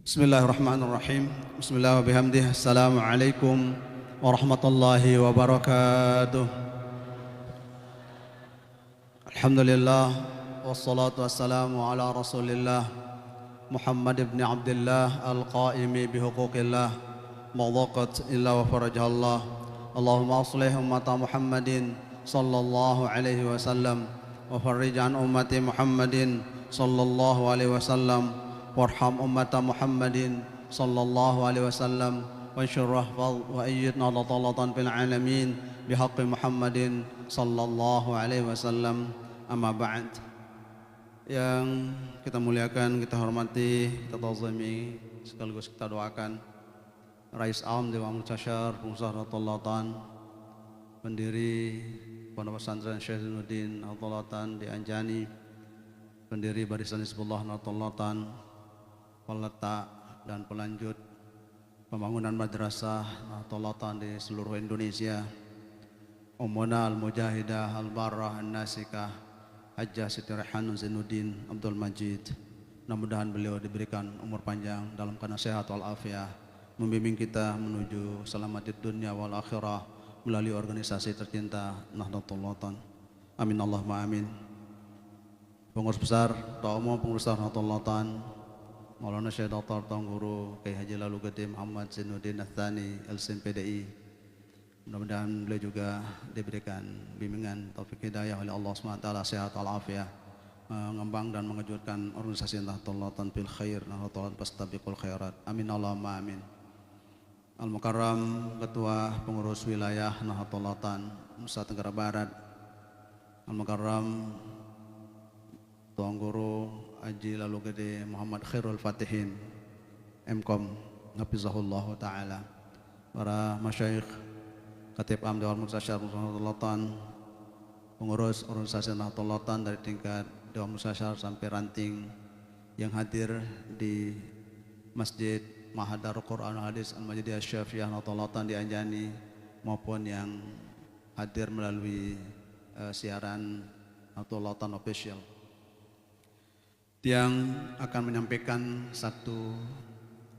Bismillahirrahmanirrahim. Bismillah wa bihamdih. Assalamualaikum warahmatullahi wabarakatuh. Alhamdulillah wassalatu wassalamu ala Rasulillah Muhammad ibn Abdullah al-qaimi bihuquqillah mawdaqat illa wa farajallah. Allahumma aslih ummata Muhammadin sallallahu alaihi wasallam wa farrij an ummati Muhammadin sallallahu alaihi wasallam warham ummata Muhammadin sallallahu alaihi wasallam wa syurrah wa ayyidna latallatan fil alamin bihaqqi Muhammadin sallallahu alaihi wasallam. Amma ba'd. Yang kita muliakan, kita hormati, kita ta'zimi, sekaligus kita doakan Rais Am Dewan Mustasyar Pengusaha Latallatan, pendiri Pondok Pesantren Syekh Zainuddin Latallatan di Anjani, pendiri Barisan Hizbullah Latallatan, peletak dan pelanjut pembangunan madrasah Latallatan di seluruh Indonesia, Ummuna al-Mujahidah al-Barrah an-Nasikah Hajjah Siti Raihanun Zainuddin Abdul Majid. Mudah-mudahan beliau diberikan umur panjang dalam keadaan sehat walafiat, membimbing kita menuju selamat di dunia wal akhirah melalui organisasi tercinta Nahdlatul Ulama. Amin Allahumma amin. Pengurus besar Ketua Umum Pengurus Nahdlatul Ulama Maulana Syekh Dr. Tuan Guru Kiai Haji Lalu Gede Muhammad Zainuddin Ats-Tsani LSM PDI. Mudah-mudahan beliau juga diberikan bimbingan taufik hidayah oleh Allah SWT, sehat walafiat, mengembang dan mengejutkan organisasi Nahdlatul Ulama bil khair, Nahdlatul Ulama fastabiqul khairat. Amin Allahumma amin. Al-Mukarram Ketua Pengurus Wilayah Nahdlatul Ulama Nusa Tenggara Barat, Al-Mukarram Tuan Guru Haji Lalu Gede Muhammad Khairul Fatihin Mkom Hafizahullah Ta'ala, para masyayikh, Khatib Am Dewan Mustasyar Nahdlatul Ulama, pengurus organisasi Nahdlatul Ulama dari tingkat Dewan Mustasyar sampai ranting yang hadir di Masjid Mahadarul Quran Hadis Al-Majidiyah Syafi'iyah Nahdlatul Ulama di Anjani, maupun yang hadir melalui siaran Nahdlatul Ulama official, yang akan menyampaikan satu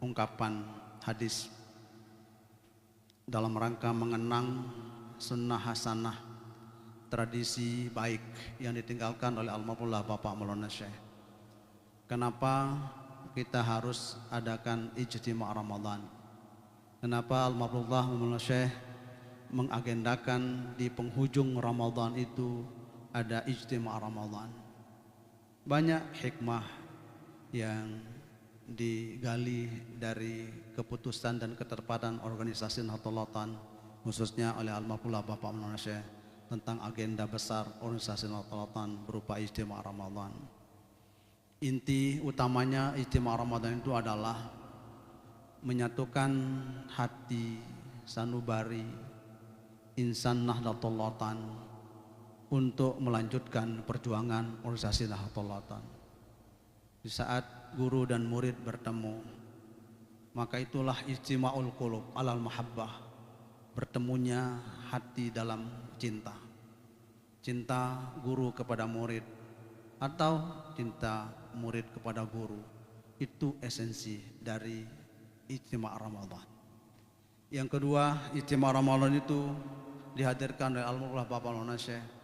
ungkapan hadis dalam rangka mengenang sunnah hasanah, tradisi baik yang ditinggalkan oleh almarhumlah Bapak Maulana Syekh. Kenapa kita harus adakan ijtima' Ramadan? Kenapa almarhumlah Maulana Syekh mengagendakan di penghujung Ramadan itu ada ijtima' Ramadan? Banyak hikmah yang digali dari keputusan dan keterpatan organisasi Nahdlatul Ulama, khususnya oleh almarhumlah Bapak Maulana Syekh, tentang agenda besar organisasi Nahdlatul Ulama berupa ijtima' Ramadan. Inti utamanya ijtima' Ramadan itu adalah menyatukan hati sanubari insan Nahdlatul Ulama untuk melanjutkan perjuangan organisasi Nahdlatul Ulama. Di saat guru dan murid bertemu, maka itulah ijtima'ul qulub alal mahabbah, bertemunya hati dalam cinta. Cinta guru kepada murid atau cinta murid kepada guru, itu esensi dari ijtima' Ramadan. Yang kedua, ijtima' Ramadan itu dihadirkan oleh almarhumlah Bapak Maulana Syekh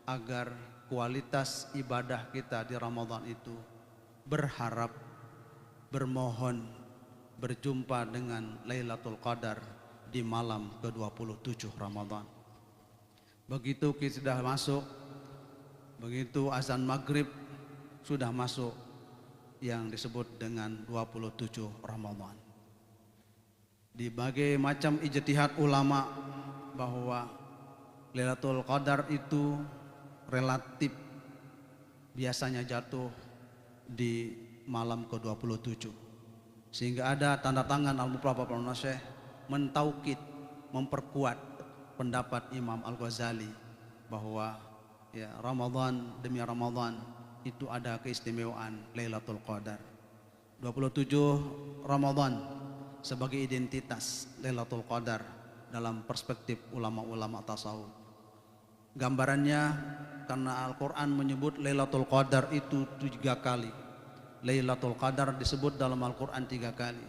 agar kualitas ibadah kita di Ramadan itu berharap, bermohon berjumpa dengan Lailatul Qadar di malam ke-27 Ramadan. Begitu kita sudah masuk, begitu azan maghrib sudah masuk yang disebut dengan 27 Ramadan. Di berbagai macam ijtihad ulama bahwa Lailatul Qadar itu relatif biasanya jatuh di malam ke-27, sehingga ada tanda tangan almarhum Bapak Maulana Syekh mentaukid, memperkuat pendapat Imam Al-Ghazali bahwa ya Ramadan demi Ramadan itu ada keistimewaan Lailatul Qadar. 27 Ramadan sebagai identitas Lailatul Qadar dalam perspektif ulama-ulama tasawuf. Gambarannya, karena Al-Quran menyebut Lailatul Qadar itu 3 kali. Lailatul Qadar disebut dalam Al-Quran 3 kali.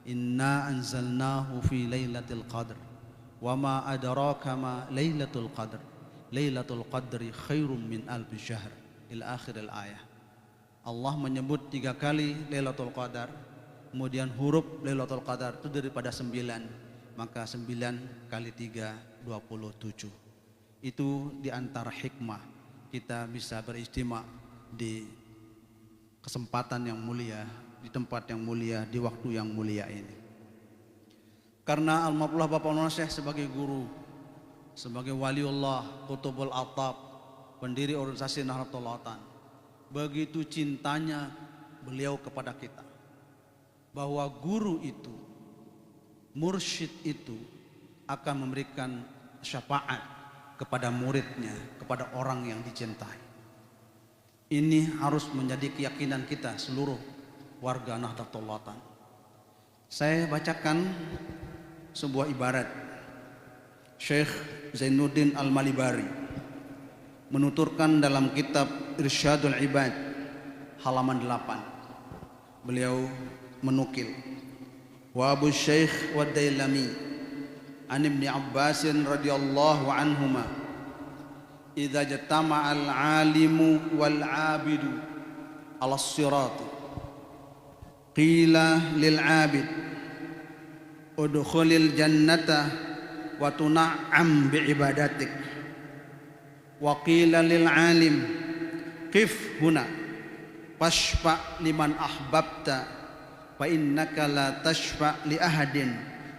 Inna anzalnahu fi lailatul qadr. Wa ma adraka ma lailatul qadr. Lailatul qadri khairum min alfi syahr. Ila akhir al-ayah. Allah menyebut 3 kali Lailatul Qadar. Kemudian huruf Lailatul Qadar itu daripada 9. Maka 9 kali 3 27. Itu diantara hikmah kita bisa beristimah di kesempatan yang mulia, di tempat yang mulia, di waktu yang mulia ini. Karena almarhum Bapak Maulana Syekh sebagai guru, sebagai waliullah, Qutbul Atab, pendiri organisasi Nahdlatul Ulama, begitu cintanya beliau kepada kita, bahwa guru itu, mursyid itu akan memberikan syafaat kepada muridnya, kepada orang yang dicintai. Ini harus menjadi keyakinan kita seluruh warga Nahdlatul Ulama. Saya bacakan sebuah ibarat Syekh Zainuddin Al-Malibari menuturkan dalam kitab Irsyadul Ibad halaman 8. Beliau menukil, wa Abu Syekh wa Dailami an Ibni Abbasin radhiyallahu anhuma, idza jatama'al alimu wal abidu ala sirati qila lil abid udkhulil jannata wa tun'am bi ibadatik, wa qila lil alim qif huna fashfa liman ahbabta fa innaka la tashfa li ahadin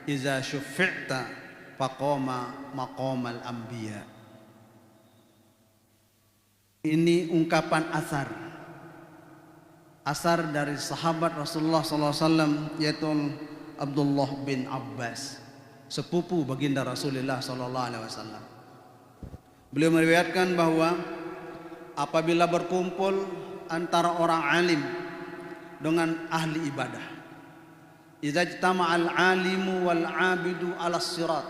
idza syufi'ta faqama maqamal anbiya. Ini ungkapan asar dari sahabat Rasulullah SAW, yaitu Abdullah bin Abbas, sepupu baginda Rasulullah SAW. Beliau meriwayatkan bahwa apabila berkumpul antara orang alim dengan ahli ibadah, idza ijtama'al alimu wal abidu ala sirat,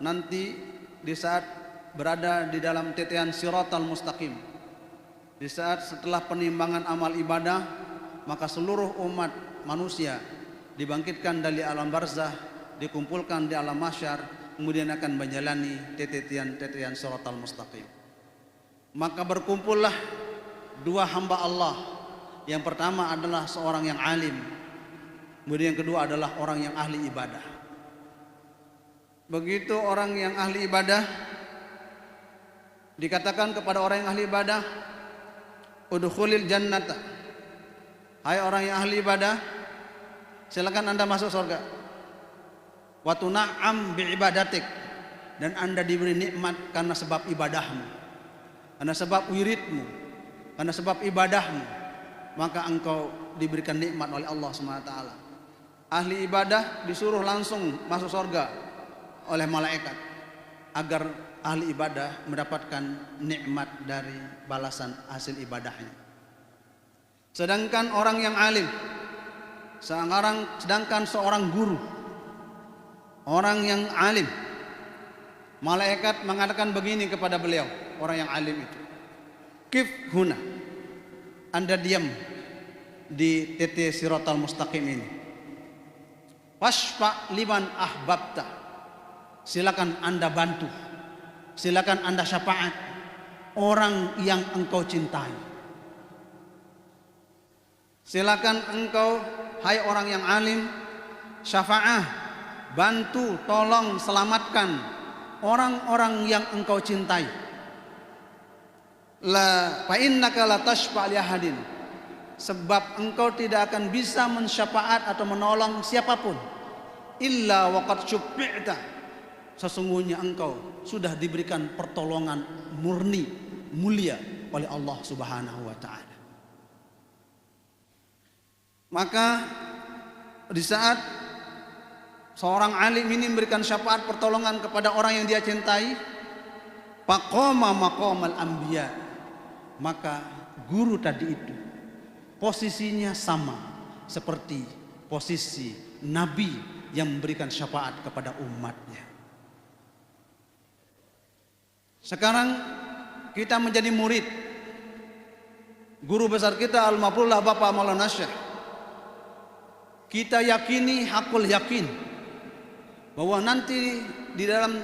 nanti di saat berada di dalam titian siratal mustaqim, di saat setelah penimbangan amal ibadah, maka seluruh umat manusia dibangkitkan dari alam barzah, dikumpulkan di alam mahsyar, kemudian akan menjalani titian siratal mustaqim. Maka berkumpullah dua hamba Allah. Yang pertama adalah seorang yang alim, kemudian yang kedua adalah orang yang ahli ibadah. Begitu orang yang ahli ibadah dikatakan kepada orang yang ahli ibadah, udkhulil jannata, hai orang yang ahli ibadah, silakan anda masuk surga. Wa tun'am bi ibadatik, dan anda diberi nikmat karena sebab ibadahmu, karena sebab wiridmu, karena sebab ibadahmu, maka engkau diberikan nikmat oleh Allah SWT. Ahli ibadah disuruh langsung masuk surga oleh malaikat agar ahli ibadah mendapatkan nikmat dari balasan hasil ibadahnya. Sedangkan orang yang alim, sedangkan seorang guru, orang yang alim, malaikat mengatakan begini kepada beliau, orang yang alim itu, kif huna, anda diam di titik siratal mustaqim ini, wasfa liman ahbabta, silakan anda bantu, silakan anda syafaat orang yang engkau cintai. Silakan engkau, hai orang yang alim, syafaat, bantu, tolong, selamatkan orang-orang yang engkau cintai. La fa innaka la tashfa' li ahadin, sebab engkau tidak akan bisa mensyafaat atau menolong siapapun illa waqad syuffi'ta, sesungguhnya engkau sudah diberikan pertolongan murni mulia oleh Allah Subhanahu wa taala. Maka di saat seorang alim ini memberikan syafaat pertolongan kepada orang yang dia cintai, faqama maqamal anbiya, maka guru tadi itu posisinya sama seperti posisi nabi yang memberikan syafaat kepada umatnya. Sekarang kita menjadi murid, guru besar kita Al-Mafrullah Bapak Maulana Syekh. Kita yakini hakul yakin bahwa nanti di dalam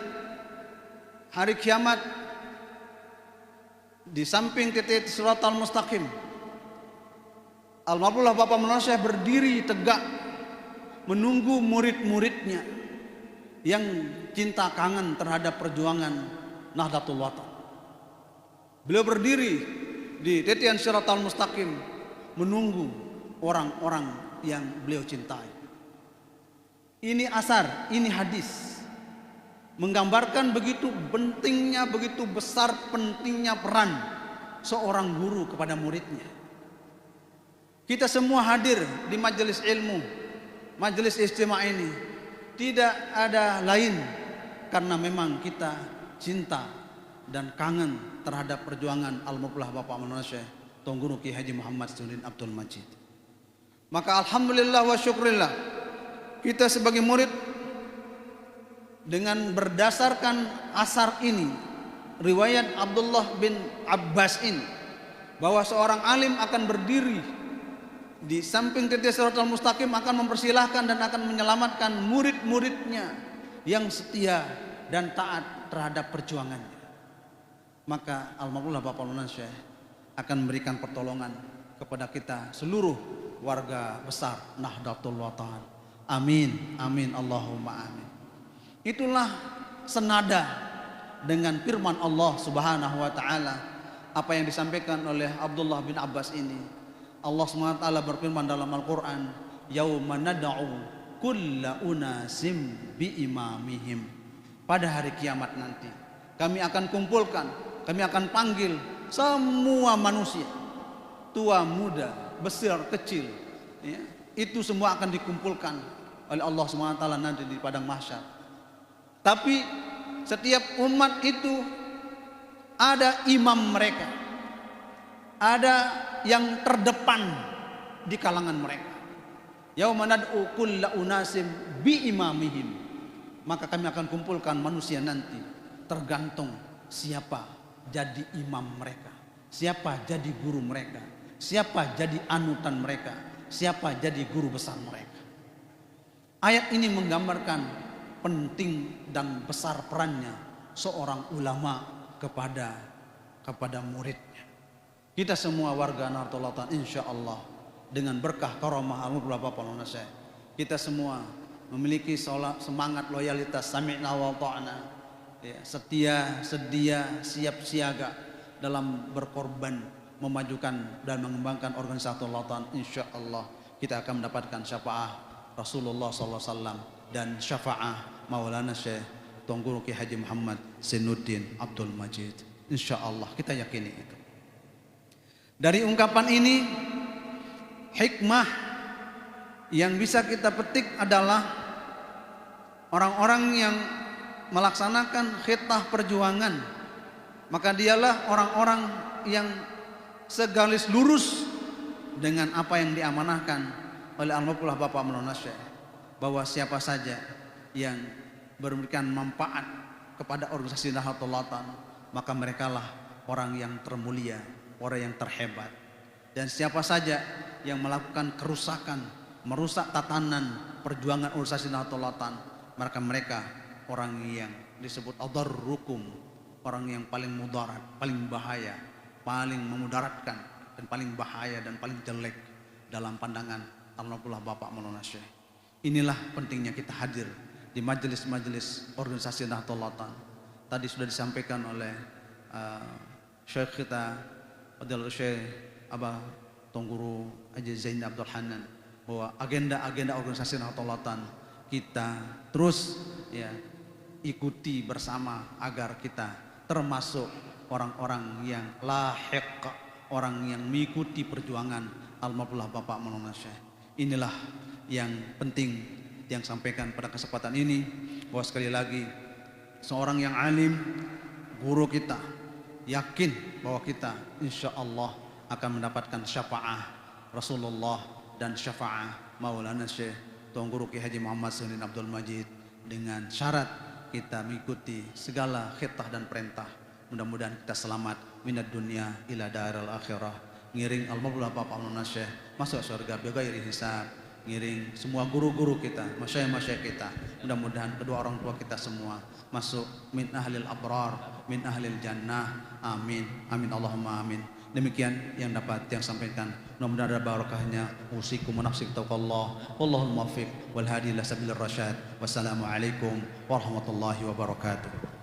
hari kiamat, di samping titik Shiratal Mustaqim, Al-Mafrullah Bapak Maulana Syekh berdiri tegak menunggu murid-muridnya yang cinta kangen terhadap perjuangan Nahdlatul Watan. Beliau berdiri di titian Shiratal Mustaqim menunggu orang-orang yang beliau cintai. Ini asar, ini hadis menggambarkan begitu pentingnya, begitu besar pentingnya peran seorang guru kepada muridnya. Kita semua hadir di majelis ilmu, majelis istimewa ini tidak ada lain karena memang kita cinta dan kangen terhadap perjuangan Al-Mafrullah Bapak Maulana Syekh Tuan Guru Ki Haji Muhammad Zainuddin Abdul Majid. Maka alhamdulillah wa syukrillah, kita sebagai murid dengan berdasarkan asar ini, riwayat Abdullah bin Abbas ini, bahwa seorang alim akan berdiri di samping titik Shiratal Mustaqim, akan mempersilahkan dan akan menyelamatkan murid-muridnya yang setia dan taat terhadap perjuangannya. Maka Al-Mafrullah Bapak Maulana Syekh akan memberikan pertolongan kepada kita seluruh warga besar Nahdlatul Watan. Amin, amin, Allahumma amin. Itulah senada dengan firman Allah Subhanahu wa taala apa yang disampaikan oleh Abdullah bin Abbas ini. Allah SWT berfirman dalam Al-Quran, yauma nad'u kulla unasim bi imamihim. Pada hari kiamat nanti kami akan kumpulkan, kami akan panggil semua manusia, tua muda, besar kecil, ya, itu semua akan dikumpulkan oleh Allah SWT nanti di padang mahsyar. Tapi setiap umat itu ada imam mereka, ada yang terdepan di kalangan mereka. Yauma nad'u kulla unasim bi imamihim. Maka kami akan kumpulkan manusia nanti tergantung siapa jadi imam mereka, siapa jadi guru mereka, siapa jadi anutan mereka, siapa jadi guru besar mereka. Ayat ini menggambarkan penting dan besar perannya seorang ulama kepada muridnya. Kita semua warga Nahdlatul Watan insyaallah dengan berkah karamah Al-Mafrullah Bapak Maulana Syekh, kita semua memiliki semangat loyalitas sami'na wa ta'na, ya, setia, sedia, siap siaga dalam berkorban memajukan dan mengembangkan organisasi Nahdlatul Watan. Insyaallah kita akan mendapatkan syafaat Rasulullah sallallahu alaihi wasallam dan syafaat Maulana Syekh Tuan Guru Ki Haji Muhammad Zainuddin Abdul Majid. Insyaallah kita yakini itu. Dari ungkapan ini, hikmah yang bisa kita petik adalah orang-orang yang melaksanakan khitah perjuangan, maka dialah orang-orang yang segaris lurus dengan apa yang diamanahkan oleh Al-Mafrullah Bapak Maulana Syekh, bahwa siapa saja yang memberikan manfaat kepada organisasi Nahdlatul Watan, maka merekalah orang yang termulia, orang yang terhebat. Dan siapa saja yang melakukan kerusakan, merusak tatanan perjuangan organisasi Nahdlatul Watan, maka mereka orang yang disebut adarrukum, orang yang paling mudarat, paling bahaya, paling memudaratkan, dan paling bahaya dan paling jelek dalam pandangan Al-Mafrullah Bapak Maulana Syekh. Inilah pentingnya kita hadir di majelis-majelis organisasi Nahdlatul Watan. Tadi sudah disampaikan oleh Syekh kita Fadilatul Syekh Abah Tuan Guru Haji Zainuddin Abdul Hanan, bahwa agenda-agenda organisasi Nahdlatul Watan kita terus, ya, ikuti bersama agar kita termasuk orang-orang yang lahiq, orang yang mengikuti perjuangan Al-Mafrullah Bapak Maulana Syekh. Inilah yang penting yang sampaikan pada kesempatan ini, bahwa sekali lagi seorang yang alim, guru kita, yakin bahwa kita insyaallah akan mendapatkan syafaat Rasulullah dan syafaat Maulana Syekh Tuan Guru Ki Haji Muhammad Zainuddin Abdul Majid, dengan syarat kita mengikuti segala khitah dan perintah. Mudah-mudahan kita selamat minad dunya ila daril akhirah. ngiring almarhum Bapak Maulana Syekh masuk surga bighairi hisab, ngiring semua guru-guru kita, masyayikh kita. Mudah-mudahan kedua orang tua kita semua masuk min ahlil abrar, min ahlil jannah. Amin. Amin Allahumma amin. Demikian yang dapat yang sampaikan. Mudah-mudahan ada barakahnya. Usikum wa nafsi taqwallah. Wallahul muwaffiq wal hadi ila sabilir rasyad. Wassalamualaikum warahmatullahi wabarakatuh.